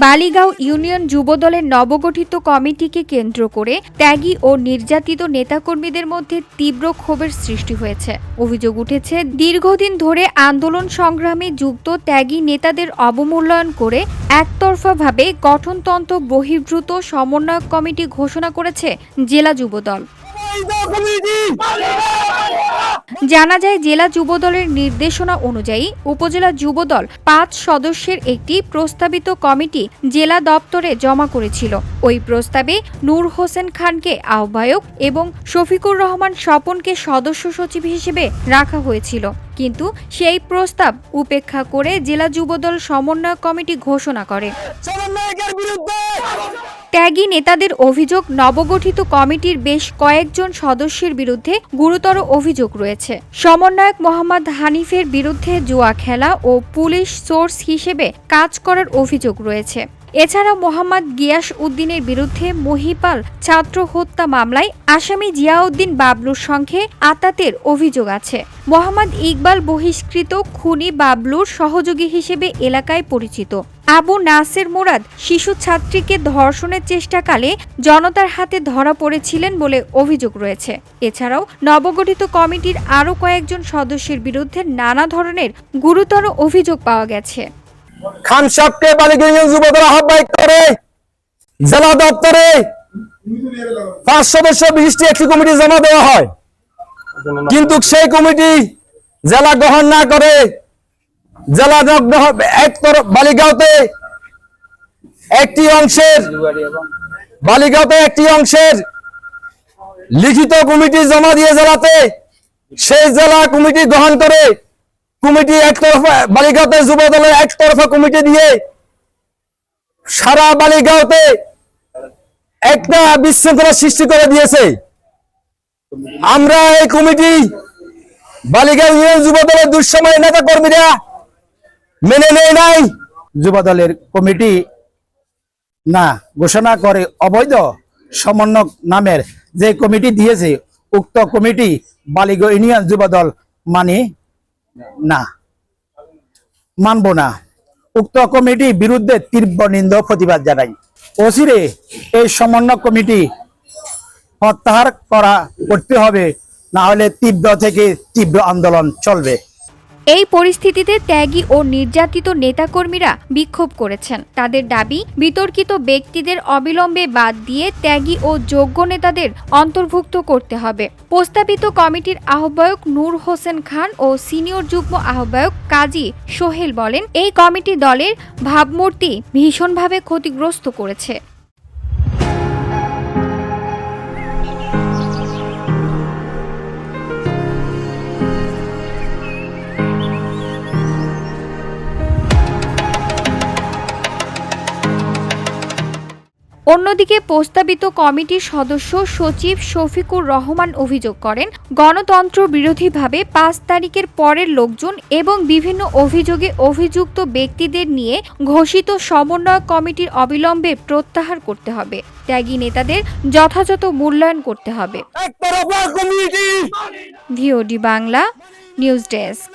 Baligaon union যুবদলের নবগঠিত কমিটিকে কেন্দ্র করে ত্যাগী ও নির্যাতিত নেতাকর্মীদের মধ্যে তীব্র ক্ষোভের সৃষ্টি হয়েছে। অভিযোগ উঠেছে, দীর্ঘদিন ধরে আন্দোলন সংগ্রামে যুক্ত ত্যাগী নেতাদের অবমূল্যায়ন করে একতরফাভাবে গঠনতন্ত্র বহির্ভূত সমন্বয়ক কমিটি ঘোষণা করেছে জেলা যুবদল। জানা যায়, জেলা যুবদলের নির্দেশনা অনুযায়ী উপজেলা যুবদল ৫ সদস্যের একটি প্রস্তাবিত কমিটি জেলা দপ্তরে জমা করেছিল। ওই প্রস্তাবে নূর হোসেন খানকে আহ্বায়ক এবং শফিকুর রহমান স্বপনকে সদস্য সচিব হিসেবে রাখা হয়েছিল, কিন্তু সেই প্রস্তাব উপেক্ষা করে জেলা যুবদল সমন্বয় কমিটি ঘোষণা করে। ত্যাগী নেতাদের অভিযোগ, নবগঠিত কমিটির বেশ কয়েকজন সদস্যের বিরুদ্ধে গুরুতর অভিযোগ রয়েছে। সমন্বয়ক মোহাম্মদ হানিফের বিরুদ্ধে জুয়া খেলা ও পুলিশ সোর্স হিসেবে কাজ করার অভিযোগ রয়েছে। এছাড়া মোহাম্মদ গিয়াস উদ্দিনের বিরুদ্ধে মহিপাল ছাত্র হত্যা মামলায় আসামি জিয়াউদ্দিন বাবলুর সঙ্গে আতাতের অভিযোগ আছে। মোহাম্মদ ইকবাল বহিষ্কৃত খুনি বাবলুর সহযোগী হিসেবে এলাকায় পরিচিত। আবু নাসের মুরাদ শিশু ছাত্রীকে ধর্ষণের চেষ্টাকালে জনতার হাতে ধরা পড়েছিলেন বলে অভিযোগ রয়েছে। এছাড়াও নবগঠিত কমিটির আরও কয়েকজন সদস্যের বিরুদ্ধে নানা ধরনের গুরুতর অভিযোগ পাওয়া গেছে। খান সাহেবকে বালিগাঁও ইউনিয়ন যুবদল আহ্বায়ক করে জেলা দপ্তরে ৫ সদস্য বিশিষ্ট একটি কমিটি জমা দেওয়া হয়, কিন্তু সেই কমিটি জেলা গ্রহণ না করে জেলা বালিগাঁওতে একটি অংশের লিখিত কমিটি জমা দিয়ে জেলাতে সেই জেলা কমিটি গ্রহণ করে কমিটি একতরফা বালিগাঁওতে যুবদলের একতরফা কমিটি দিয়ে সারা বালিগাঁওতে একটা বিশৃঙ্খলা সৃষ্টি করে দিয়েছে। আমরা এই কমিটি বালিগাঁও ইউনিয়ন যুবদলের দুঃসময় নেতা কর্মীরা মেনে নেয় নাই। যুবদলের কমিটি না ঘোষণা করে অবৈধ সমন্বয়ক নামের যে কমিটি দিয়েছে, উক্ত কমিটি বালিগাঁও ইউনিয়ন যুবদল মানব না। উক্ত কমিটির বিরুদ্ধে তীব্র নিন্দা প্রতিবাদ জানাই। অচিরে এই সমন্বয় কমিটি প্রত্যাহার করতে হবে, না হলে তীব্র থেকে তীব্র আন্দোলন চলবে। এই পরিস্থিতিতে ত্যাগী ও নির্যাতিত নেতাকর্মীরা বিক্ষোভ করেছেন। তাদের দাবি, বিতর্কিত ব্যক্তিদের অবিলম্বে বাদ দিয়ে ত্যাগী ও যোগ্য নেতাদের অন্তর্ভুক্ত করতে হবে। প্রস্তাবিত কমিটির আহ্বায়ক নূর হোসেন খান ও সিনিয়র যুগ্ম আহ্বায়ক কাজী সোহেল বলেন, এই কমিটি দলের ভাবমূর্তি ভীষণভাবে ক্ষতিগ্রস্ত করেছে। অন্যদিকে প্রস্তাবিত কমিটির সদস্য সচিব শফিকুর রহমান অভিযোগ করেন, গণতন্ত্র বিরোধীভাবে ৫ তারিখের পরের লোকজন এবং বিভিন্ন অভিযোগে অভিযুক্ত ব্যক্তিদের নিয়ে ঘোষিত সমন্বয় কমিটির অবিলম্বে প্রত্যাহার করতে হবে। ত্যাগী নেতাদের যথাযথ মূল্যায়ন করতে হবে। VOD Bangla news desk.